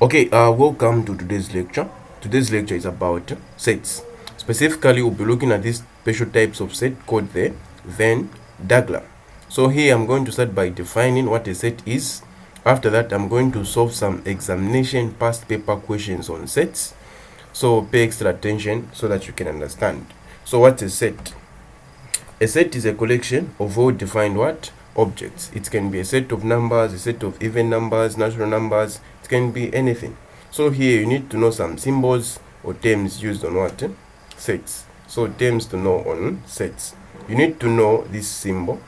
Okay, welcome to today's lecture. Today's lecture is about sets. Specifically, we'll be looking at these special types of set called the Venn diagram. So here I'm going to start by defining what a set is. After that, I'm going to solve some examination past paper questions on sets. So pay extra attention so that you can understand. So what's a set? A set is a collection of well-defined what? Objects. It can be a set of numbers, a set of even numbers, natural numbers. It can be anything. So here you need to know some symbols or terms used on what? Sets. So terms to know on sets. You need to know this symbol,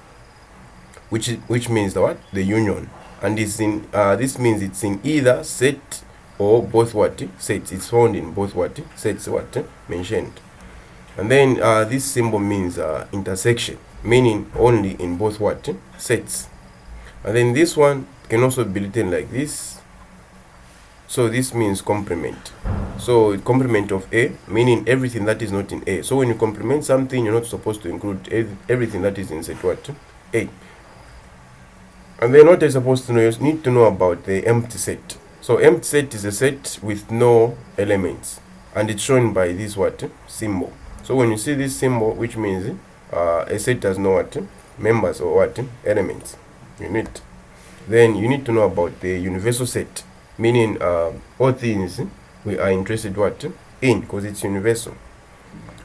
which means the what? The union. And it's in this means it's in either set or both what? Sets. It's found in both what? Sets what? Mentioned. And then this symbol means intersection, meaning only in both what? Sets. And then this one can also be written like this. So this means complement. So complement of A, meaning everything that is not in A. So when you complement something, you're not supposed to include everything that is in set what? A. And then what you're supposed to know, you need to know about the empty set. So empty set is a set with no elements. And it's shown by this what? Symbol. So when you see this symbol, which means a set has no what? Members or what? Elements. Then you need to know about the universal set, meaning all things we are interested what? In, because it's universal.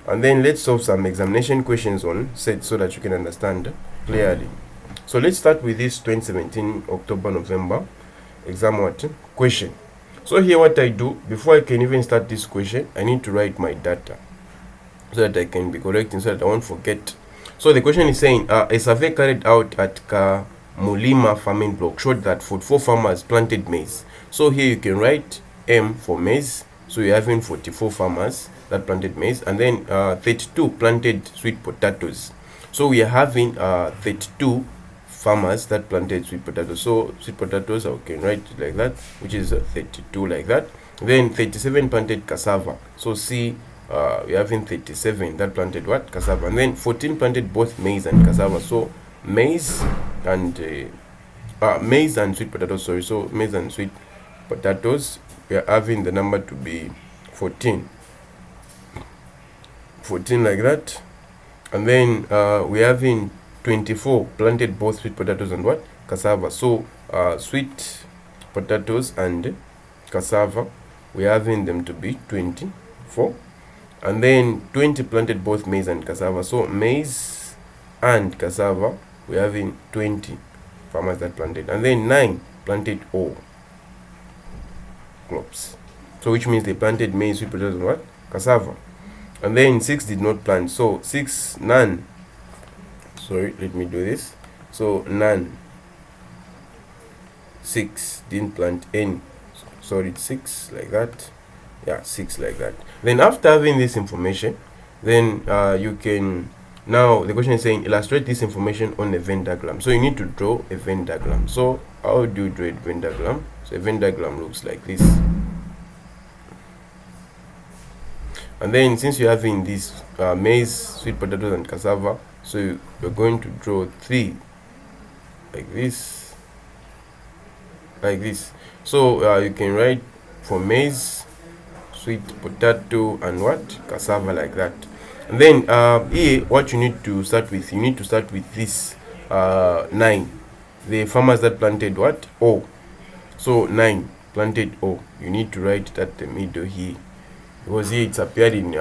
And then let's solve some examination questions on sets so that you can understand clearly. So let's start with this 2017 October November exam what? Question. So here what I do, before I can even start this question, I need to write my data so that I can be correct and so that I won't forget. So the question is saying a survey carried out at Mulima farming block showed that 44 farmers planted maize. So here you can write M for maize. So you're having 44 farmers that planted maize, and then 32 planted sweet potatoes. So we are having 32 farmers that planted sweet potatoes. So sweet potatoes, I can write it like that, which is 32 like that. Then 37 planted cassava. So see, we're having 37 that planted what? Cassava. And then 14 planted both maize and cassava. So maize and sweet potatoes. Sorry. So maize and sweet potatoes, we are having the number to be 14. 14 like that. And then we're having 24 planted both sweet potatoes and what? Cassava. So sweet potatoes and cassava, we're having them to be 24. And then 20 planted both maize and cassava. So maize and cassava, we're having 20 farmers that planted. And then 9 planted all crops. So which means they planted maize, sweet potatoes, and what? Cassava. And then 6 did not plant. So 6, none. Sorry, let me do this. So none. 6 didn't plant any. Sorry, 6 like that. Yeah, 6 like that. Then after having this information, then you can, now the question is saying illustrate this information on a Venn diagram. So you need to draw a Venn diagram. So how do you draw a Venn diagram? So a Venn diagram looks like this. And then since you're having this maize, sweet potatoes and cassava, so you're going to draw 3 like this, like this. So you can write for maize, sweet potato and what? Cassava like that. And then here what you need to start with, you need to start with this 9, the farmers that planted what? O. So 9 planted O. You need to write it at the middle here, because here it's appeared in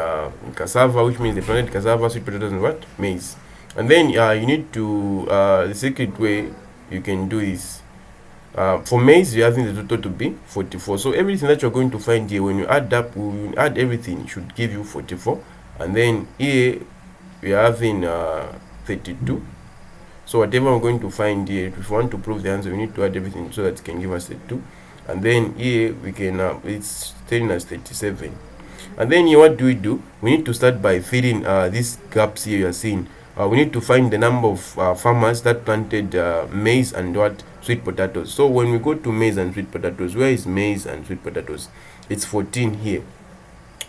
cassava, which means they planted cassava, sweet potatoes and what? Maize. And then you need to the secret way you can do is, for maize, you're having the total to be 44. So everything that you're going to find here, when you add up, when you add everything, it should give you 44. And then here, we're having 32. So whatever we're going to find here, if we want to prove the answer, we need to add everything so that it can give us 32. And then here, we can, it's telling us 37. And then here, what do? We need to start by filling these gaps here you're seeing. We need to find the number of farmers that planted maize and what? Sweet potatoes. So when we go to maize and sweet potatoes, where is maize and sweet potatoes? It's 14 here.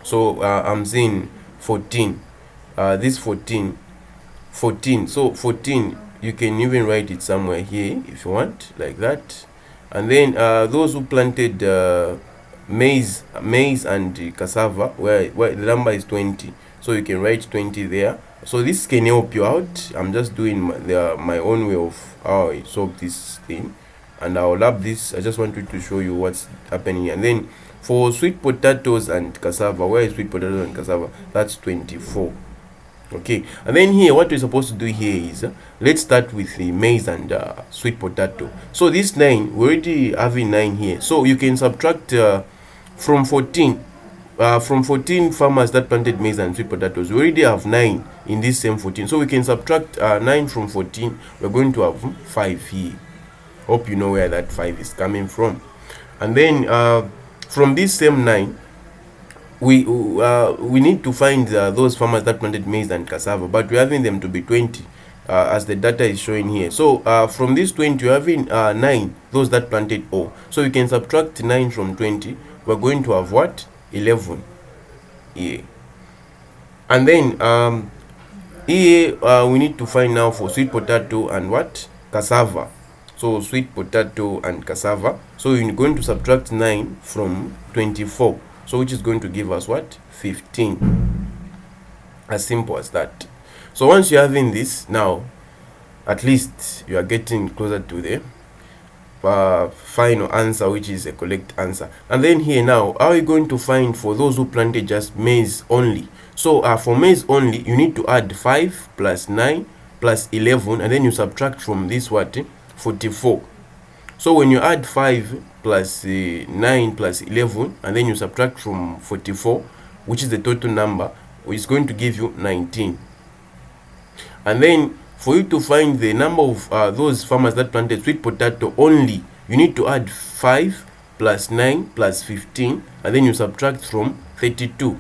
So I'm seeing 14. This 14. So 14, you can even write it somewhere here if you want, like that. And then those who planted maize and cassava, where the number is 20, so you can write 20 there. So this can help you out. I'm just doing my own way of how I solve this thing, and I'll love this. I just wanted to show you what's happening. And then for sweet potatoes and cassava, where is sweet potatoes and cassava? That's 24. Okay, and then here what we're supposed to do here is let's start with the maize and sweet potato. So this 9, we already having 9 here, so you can subtract from 14 farmers that planted maize and sweet potatoes. We already have 9 in this same 14, so we can subtract 9 from 14. We're going to have 5 here. Hope you know where that 5 is coming from. And then from this same 9, we need to find those farmers that planted maize and cassava, but we're having them to be 20 as the data is showing here. So from this 20, we're having 9 those that planted O. So you can subtract 9 from 20. We're going to have what? 11 here. And then here we need to find now for sweet potato and what? Cassava. So sweet potato and cassava. So you're going to subtract 9 from 24. So which is going to give us what? 15. As simple as that. So once you're having this, now at least you are getting closer to the final answer, which is a correct answer. And then here now, how are you going to find for those who planted just maize only? So for maize only, you need to add 5 plus 9 plus 11, and then you subtract from this what? 44. So when you add 5 plus 9 plus 11, and then you subtract from 44, which is the total number, which is going to give you 19. And then for you to find the number of those farmers that planted sweet potato only, you need to add 5 plus 9 plus 15, and then you subtract from 32.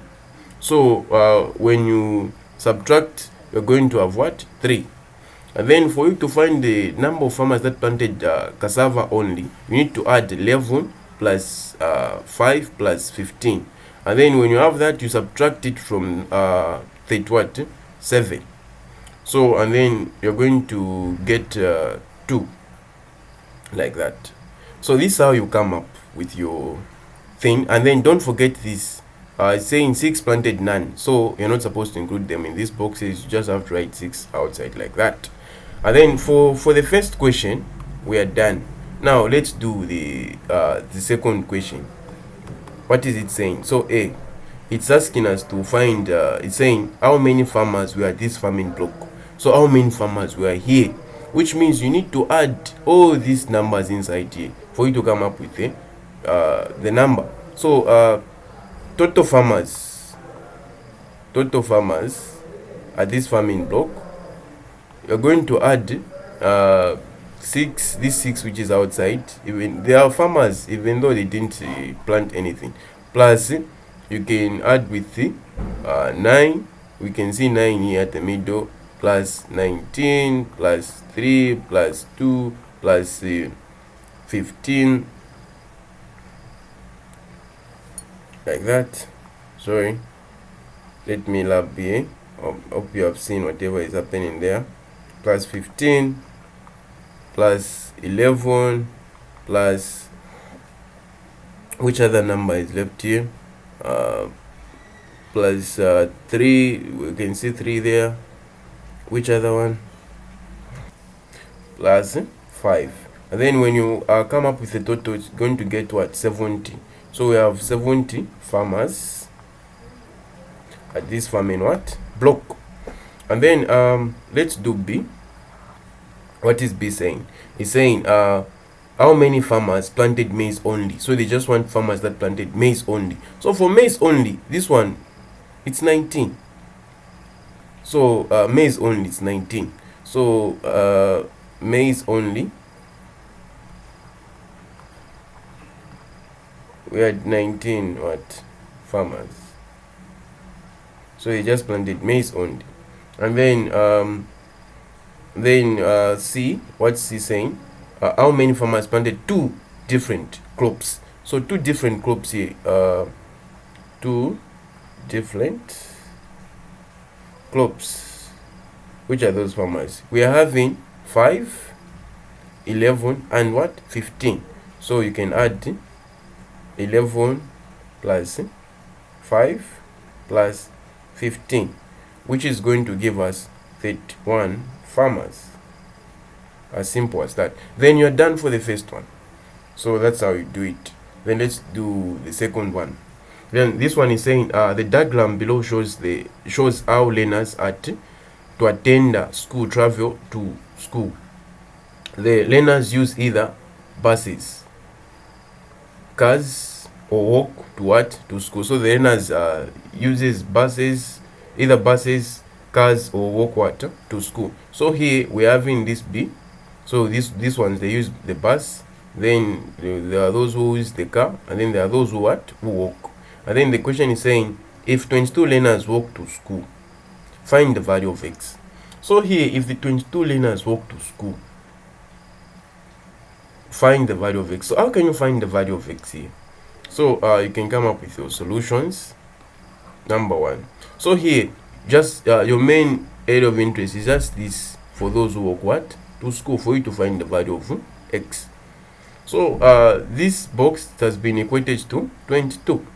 So when you subtract, you're going to have what? 3. And then for you to find the number of farmers that planted cassava only, you need to add 11 plus 5 plus 15. And then when you have that, you subtract it from 7. So, and then you're going to get 2, like that. So this is how you come up with your thing. And then don't forget this. It's saying 6 planted none. So you're not supposed to include them in these boxes. You just have to write 6 outside like that. And then for the first question, we are done. Now let's do the second question. What is it saying? So A, it's asking us to find, it's saying how many farmers were at this farming block. So how many farmers were here, which means you need to add all these numbers inside here for you to come up with the number. So total farmers at this farming block, you're going to add 6, this 6 which is outside. Even there are farmers even though they didn't plant anything, plus you can add with the 9. We can see 9 here at the middle, plus 19 plus 3 plus 2 plus 15, like that. Sorry, let me lab here. Hope you have seen whatever is happening there. Plus 15 plus 11 plus, which other number is left here? Plus 3, we can see 3 there. Which other one? Plus 5. And then when you come up with the total, it's going to get what? 70. So we have 70 farmers at this farming what? Block. And then let's do B. What is B saying? It's saying how many farmers planted maize only. So they just want farmers that planted maize only. So for maize only, this one, it's 19. So maize only is 19. So maize only, we had 19 what? Farmers. So they just planted maize only. And then C, what's C saying? How many farmers planted 2 different crops? So 2 different crops here. 2 different crops. Which are those farmers? We are having 5, 11, and what? 15. So you can add 11 plus 5 plus 15, which is going to give us 31 farmers. As simple as that. Then you're done for the first one. So that's how you do it. Then let's do the second one. Then this one is saying the diagram below shows how learners to attend school travel to school. The learners use either buses, cars, or walk to school. So the learners uses buses, either buses, cars, or walk to school. So here we're having this B. So these ones, they use the bus. Then there are those who use the car, and then there are those who walk. And then the question is saying, if 22 learners walk to school, find the value of x. So here, if the 22 learners walk to school, find the value of x. So how can you find the value of x here? So you can come up with your solutions. Number one. So here, just your main area of interest is just this for those who walk to school, for you to find the value of x. So this box has been equated to 22.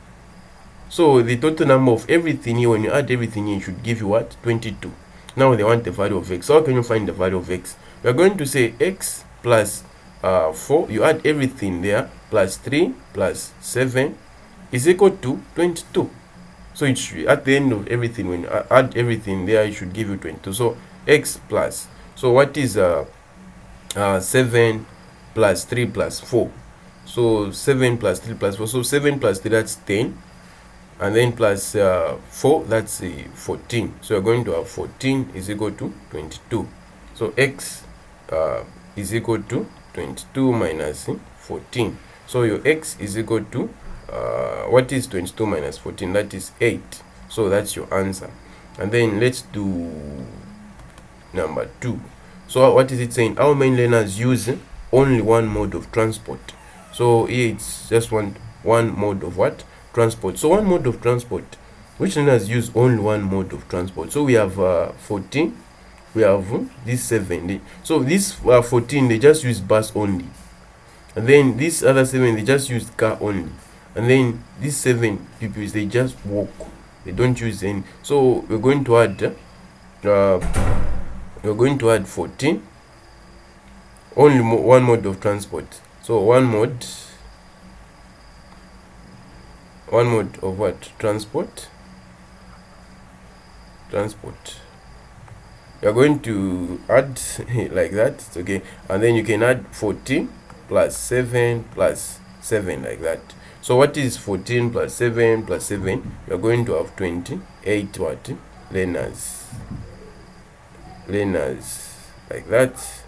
So the total number of everything here, when you add everything here, should give you 22. Now they want the value of x. So how can you find the value of x? We are going to say x plus 4, you add everything there, plus 3 plus 7 is equal to 22. So it should, at the end of everything, when you add everything there, it should give you 22. So x plus, so what is 7 plus 3 plus 4? So 7 plus 3 plus 4, so 7 plus 3, that's 10, and then plus 4, that's 14. So you're going to have 14 is equal to 22. So x is equal to 22 minus 14. So your x is equal to what is 22 minus 14? That is 8. So that's your answer. And then let's do number 2. So what is it saying? How many learners use only one mode of transport? So here it's just one mode of transport. So one mode of transport, which learners use only one mode of transport? So we have 14, we have this 7. So this 14, they just use bus only, and then this other 7, they just use car only, and then these 7 people, they just walk, they don't use any. So we're going to add 14, only one mode of transport. So one mode of transport. You're going to add like that, okay, and then you can add 14 plus 7 plus 7 like that. So what is 14 plus 7 plus 7? You're going to have 28 learners like that.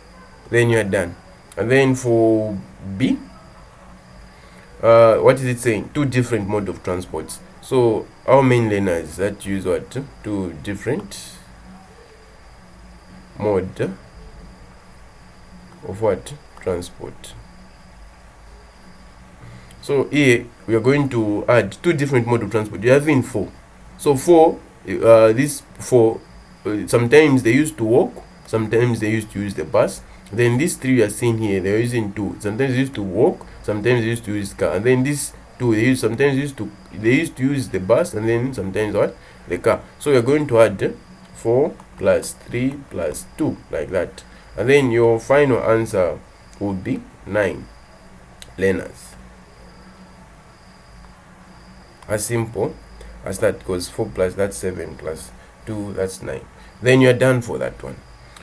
Then you're done. And then for B, what is it saying? 2 different mode of transports. So how many learners that use 2 different mode of transport? So here we are going to add 2 different mode of transport. You're having 4. So 4, these 4, sometimes they used to walk, sometimes they used to use the bus. Then these 3 you are seeing here, they're using 2. Sometimes they used to walk, sometimes they used to use car. And then these 2, they used to use the bus, and then sometimes the car. So you're going to add 4 plus 3 plus 2 like that. And then your final answer would be 9 learners. As simple as that, because 4 plus that's 7 plus 2, that's 9. Then you're done for that one.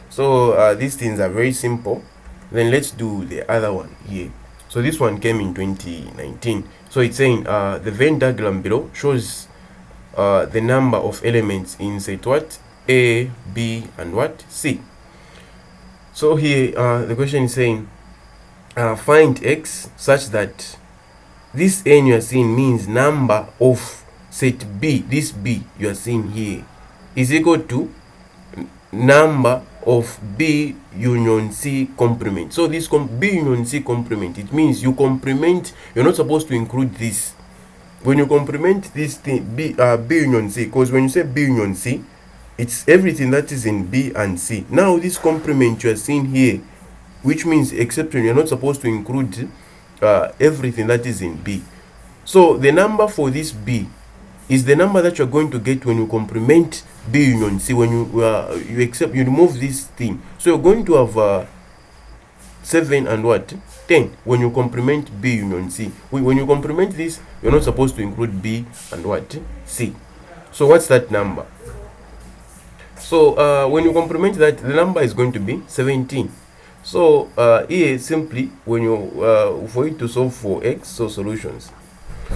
So these things are very simple. Then let's do the other one here. So this one came in 2019. So it's saying the Venn diagram below shows the number of elements in set A, B, and C. So here the question is saying find x such that this n you are seeing means number of set B, this B you are seeing here, is equal to number of B union C complement. So this B union C complement, it means you complement, you're not supposed to include this. When you complement this thing, B union C, because when you say B union C, it's everything that is in B and C. Now this complement you are seeing here, which means exception, you're not supposed to include everything that is in B. So the number for this B is the number that you're going to get when you complement B union C. When you remove this thing, so you're going to have 7 and what 10 when you complement B union C. When you complement this, you're not supposed to include B and what C. So what's that number? So when you complement that, the number is going to be 17. So here simply, when you for you to solve for x, so solutions.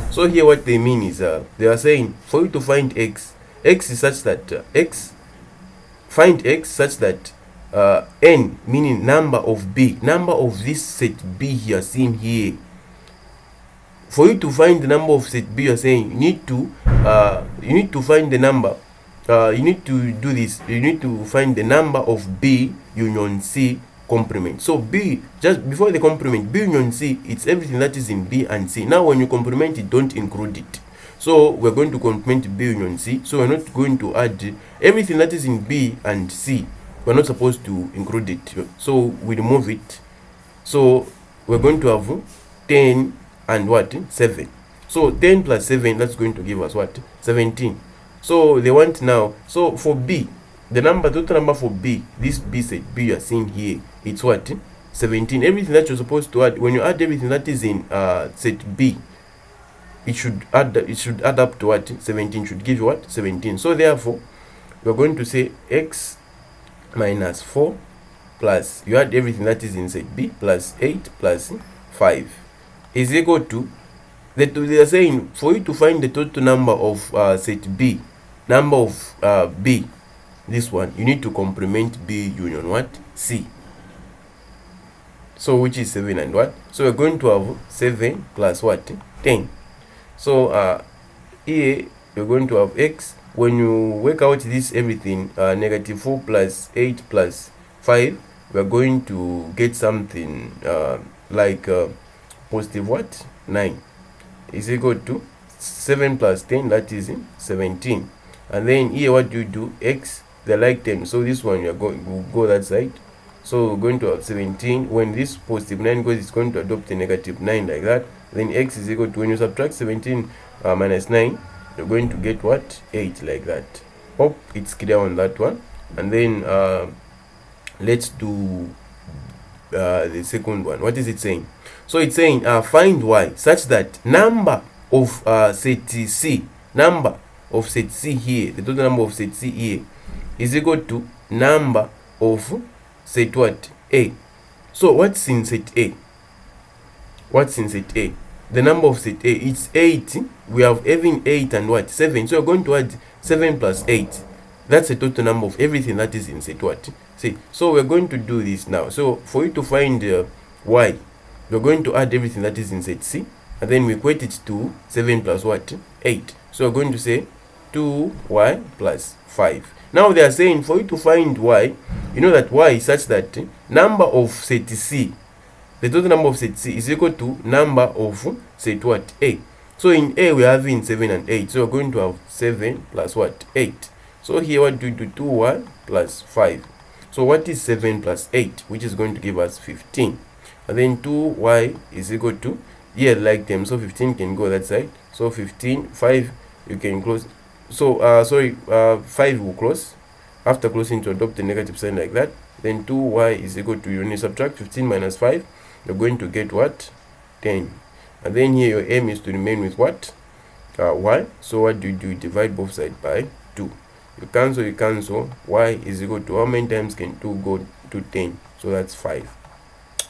So here what they mean is they are saying for you to find x is such that find x such that n, meaning number of B, number of this set B here seen here. For you to find the number of set B, you're saying you need to find the number. You need to do this. You need to find the number of B union C complement. So B, just before the complement, B union C, it's everything that is in B and C. Now when you complement it, don't include it. So we're going to complement B union C. So we're not going to add everything that is in B and C. We're not supposed to include it. So we remove it. So we're going to have 10 and what 7. So 10 plus 7, that's going to give us what 17. So they want now, so for B, the total number for B, this B set B you are seeing here, it's what 17. Everything that you're supposed to add, when you add everything that is in set B, it should add up to what 17, should give you what 17. So therefore we're going to say x minus 4 plus, you add everything that is in set B, plus 8 plus 5 is equal to they are saying for you to find the total number of set B, number of B, this one, you need to complement B union what C. So which is 7 and what? So we're going to have 7 plus what 10. So here you're going to have x. When you work out this everything, negative 4 plus 8 plus 5, we're going to get something like positive what 9 is equal to 7 plus 10, that is 17. And then here what do you do? X, they're like 10, so this one you're going to go that side. So we're going to have 17. When this positive 9 goes, it's going to adopt a negative 9 like that. Then x is equal to, when you subtract 17 minus 9, you're going to get what 8 like that. Hope it's clear on that one. And then let's do the second one. What is it saying? So it's saying find y such that number of set C, number of set C here, the total number of set C here is equal to number of set what A. So what's in set A? What's in set A? The number of set A, it's 8. We have even 8 and what 7. So we're going to add 7 plus 8. That's the total number of everything that is in set what C. So we're going to do this now. So for you to find y, we're going to add everything that is in set C, and then we equate it to 7 plus what 8. So we're going to say 2y plus 5. Now they are saying for you to find y, you know that y is such that number of set C, the total number of set C is equal to number of set what A. So in A we are having 7 and 8. So we're going to have 7 plus what 8. So here what do we do? 2y plus 5. So what is 7 plus 8, which is going to give us 15. And then 2y is equal to, here like them, so 15 can go that side. So 15, 5 you can close. So 5 will close. After closing, to adopt the negative sign like that. Then 2y is equal to, when you subtract 15 minus 5, you're going to get what 10. And then here your aim is to remain with what y. So what do? You divide both sides by 2. You cancel, y is equal to, how many times can 2 go to 10? So that's 5.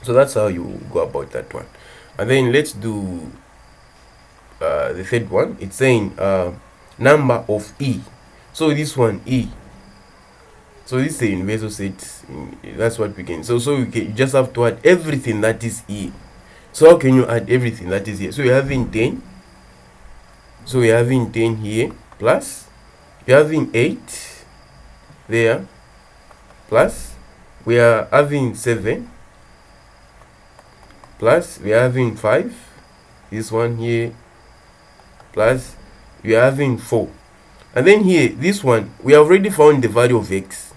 So that's how you go about that one. And then let's do the third one. It's saying number of E. So this one E. So this is the universal set. That's what we can. So you just have to add everything that is E. So how can you add everything that is here? So you're having 10. So we're having 10 here, plus you're having 8 there, plus we are having 7, plus we are having 5, this one here, plus we are having 4. And then here, this one, we have already found the value of x.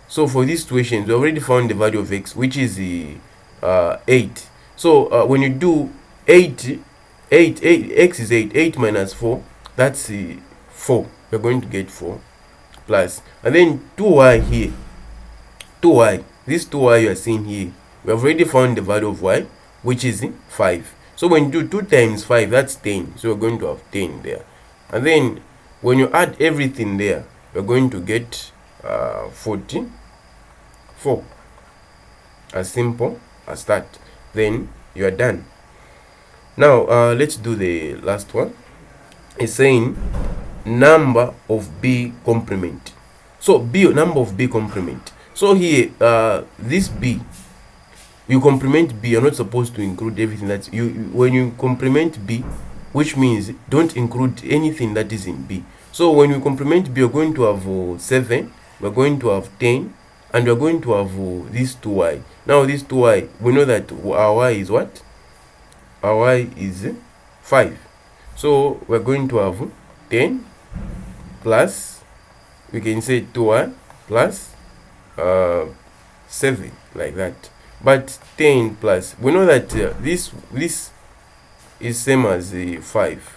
So for these situations, we already found the value of x, which is the 8. So when you do 8 x is 8. 8 minus 4, that's 4. We're going to get 4 plus, and then 2y here. 2y, this 2y you are seeing here, we have already found the value of y, which is 5. So when you do 2 times 5, that's 10. So we're going to have 10 there. And then when you add everything there, we're going to get 44. As simple as that. Then you are done. Now let's do the last one. It's saying number of b complement. So number of b complement. So here this b, you complement b, you're not supposed to include everything that you when you complement b, which means don't include anything that is in b. So when you complement b, you're going to have 7, we're going to have 10, and we're going to have this 2y. Now this 2y, we know that our y is what? Our y is 5. So we're going to have 10 plus, we can say 2y plus 7, like that. But 10 plus, we know that this is same as 5.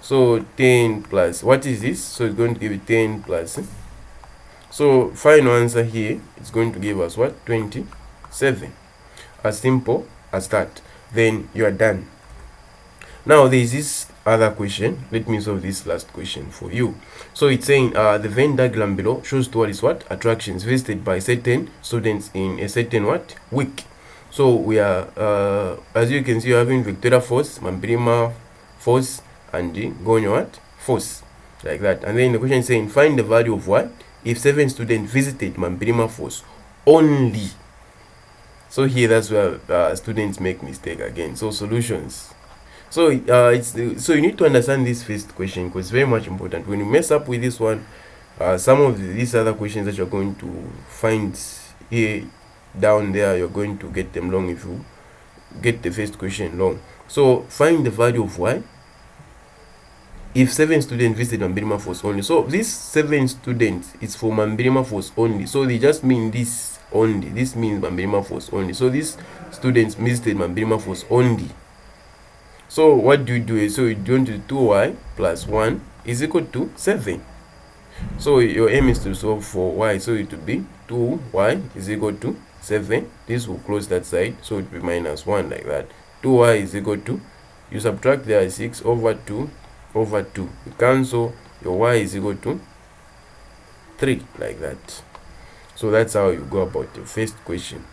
So 10 plus, what is this? So it's going to give you 10 plus. So final answer here, it's going to give us what? 27. As simple as that. Then you are done. Now there is this other question. Let me solve this last question for you. So it's saying the Venn diagram below shows towards what? Attractions visited by certain students in a certain what? Week. So we are as you can see, you're having Victoria Falls, Mambirima Falls, and Gonyo what? Falls. Like that. And then the question is saying find the value of what? If 7 students visited Mambirima Falls only. So here that's where students make mistake again. So solutions. So so you need to understand this first question, because it's very much important. When you mess up with this one, some of these other questions that you're going to find here down there, you're going to get them wrong if you get the first question wrong. So find the value of y if 7 students visit Mambirima Falls only. So this 7 students is for Mambirima Falls only. So they just mean this only. This means Mambirima Falls only. So these students visited Mambirima Falls only. So what do you do? So you do 2y plus 1 is equal to 7. So your aim is to solve for y. So it will be 2y is equal to 7. This will close that side. So it will be minus 1, like that. 2y is equal to, you subtract there 6 over 2 over 2. You cancel, your y is equal to 3, like that. So that's how you go about the first question.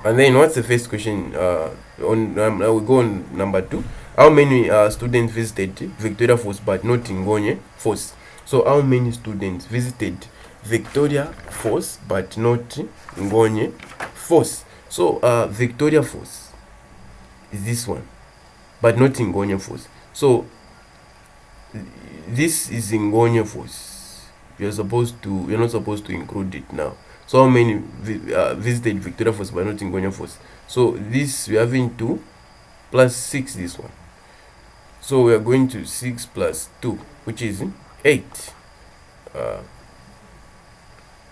And then what's the first question? We go on number 2. How many students visited Victoria Falls but not Ngonye Falls? So how many students visited Victoria Falls but not Ngonye Falls? So Victoria Falls is this one, but not Ngonye Falls. So this is Ngonye Falls. You're not supposed to include it now. So how many visited Victoria Falls but not Ngonye Falls? So this we are having 2 plus 6, this one. So we are going to 6 plus 2, which is 8.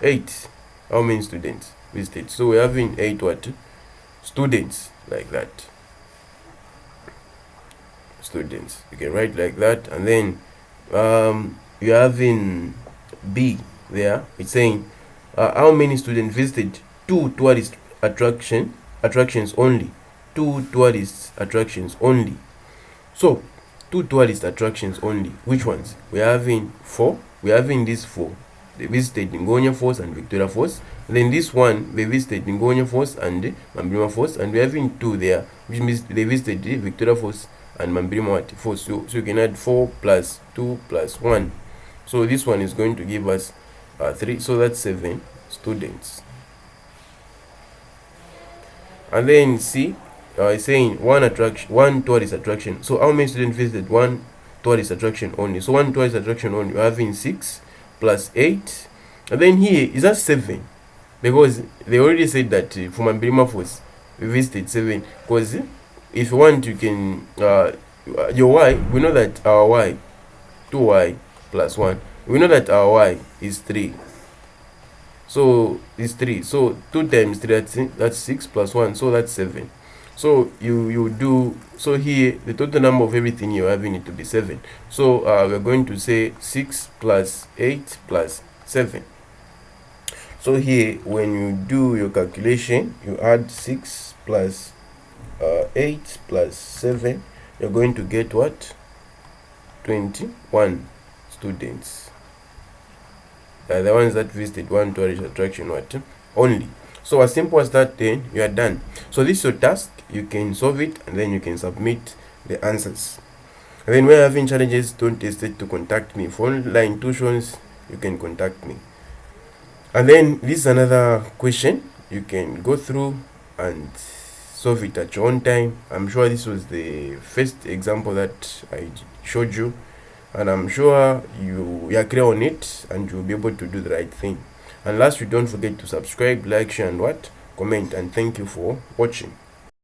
8. How many students visited? So we're having 8 what? Students, like that. Students. You can write like that. And then you're having B there. It's saying how many students visited 2 tourist attractions only. 2 tourist attractions only. So 2 tourist attractions only. Which ones? We're having 4. We're having this 4. They visited Ngonye Falls and Victoria Falls. And then this one, they visited Ngonye Falls and Mambirima Falls. And we're having 2 there, which means they visited Victoria Falls and Mambirima Falls. So you can add 4 plus 2 plus 1. So this one is going to give us 3. So that's 7 students. And then C, it's saying one tourist attraction. So how many students visited one tourist attraction only? So one tourist attraction only, we're having 6 plus 8. And then here is that 7, because they already said that for Mambirima Falls we visited 7. Because if you want, you can your y, we know that our y, 2y plus 1, we know that our y is 3. So it's 3. So 2 times 3, that's 6 plus 1, so that's 7. So you do, so here the total number of everything you're having it to be 7. So we're going to say 6 plus 8 plus 7. So here when you do your calculation, you add 6 plus 8 plus 7, you're going to get what? 21 students. The ones that visited one tourist attraction only. So as simple as that, then you are done. So this is your task. You can solve it and then you can submit the answers. And then when you're having challenges, don't hesitate to contact me. For online tuitions, you can contact me. And then this is another question you can go through and solve it at your own time. I'm sure this was the first example that I showed you, and I'm sure you are clear on it and you'll be able to do the right thing. And last, you don't forget to subscribe, like, share, and comment. And thank you for watching.